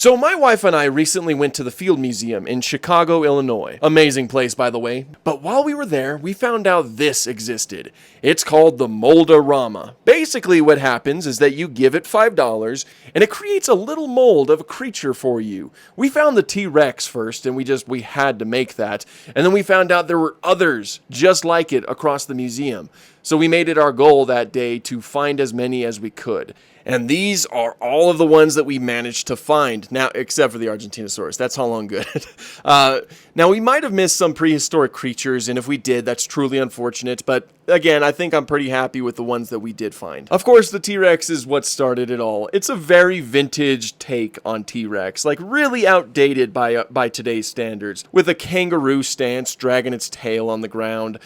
So my wife and I recently went to the Field Museum in Chicago, Illinois. Amazing place, by the way. But while we were there, we found out this existed. It's called the Mold-A-Rama. Basically what happens is that you give it $5 and it creates a little mold of a creature for you. We found the T-Rex first and we had to make that. And then we found out there were others just like it across the museum. So we made it our goal that day to find as many as we could. And these are all of the ones that we managed to find. Now, except for the Argentinosaurus. That's how long good. Now, we might have missed some prehistoric creatures, and if we did, that's truly unfortunate. But again, I think I'm pretty happy with the ones that we did find. Of course, the T-Rex is what started it all. It's a very vintage take on T-Rex, like really outdated by today's standards, with a kangaroo stance, dragging its tail on the ground,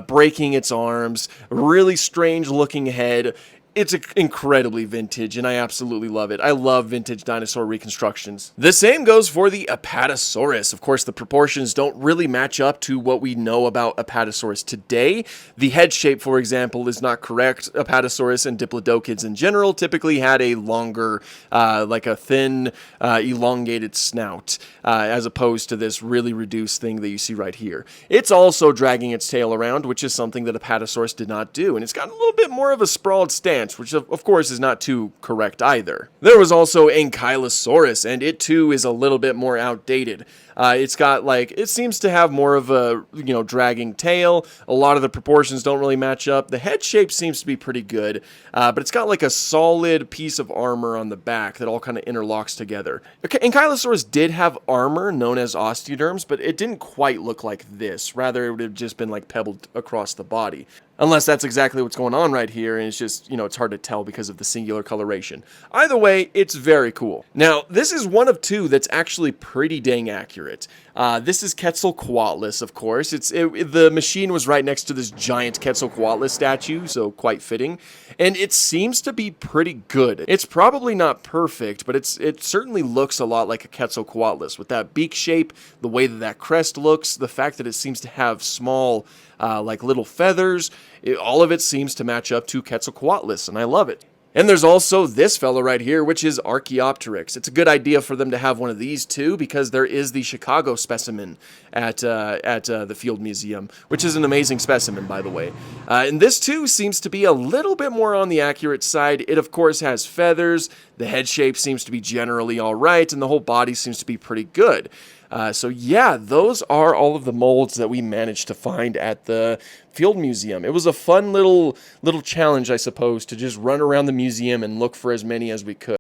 breaking its arms, really strange looking head. It's incredibly vintage, and I absolutely love it. I love vintage dinosaur reconstructions. The same goes for the Apatosaurus. Of course, the proportions don't really match up to what we know about Apatosaurus today. The head shape, for example, is not correct. Apatosaurus and Diplodocids in general typically had a longer, like a thin, elongated snout, as opposed to this really reduced thing that you see right here. It's also dragging its tail around, which is something that Apatosaurus did not do, and it's got a little bit more of a sprawled stance, which of course is not too correct either. There was also Ankylosaurus, and it too is a little bit more outdated. It's got it seems to have more of a, dragging tail. A lot of the proportions don't really match up. The head shape seems to be pretty good, but it's got like a solid piece of armor on the back that all kind of interlocks together. Okay, Ankylosaurus did have armor known as osteoderms, but it didn't quite look like this. Rather, it would have just been like pebbled across the body. Unless that's exactly what's going on right here, and it's just, it's hard to tell because of the singular coloration. Either way, it's very cool. Now, this is one of two that's actually pretty dang accurate. This is Quetzalcoatlus, of course. The machine was right next to this giant Quetzalcoatlus statue, so quite fitting. And it seems to be pretty good. It's probably not perfect, but it certainly looks a lot like a Quetzalcoatlus. With that beak shape, the way that crest looks, the fact that it seems to have small, little feathers, all of it seems to match up to Quetzalcoatlus, and I love it. And there's also this fellow right here, which is Archaeopteryx. It's a good idea for them to have one of these too, because there is the Chicago specimen at the Field Museum, which is an amazing specimen, by the way. And this too seems to be a little bit more on the accurate side. It, of course, has feathers. The head shape seems to be generally all right, and the whole body seems to be pretty good. So yeah, those are all of the molds that we managed to find at the Field Museum. It was a fun little challenge, I suppose, to just run around the museum and look for as many as we could.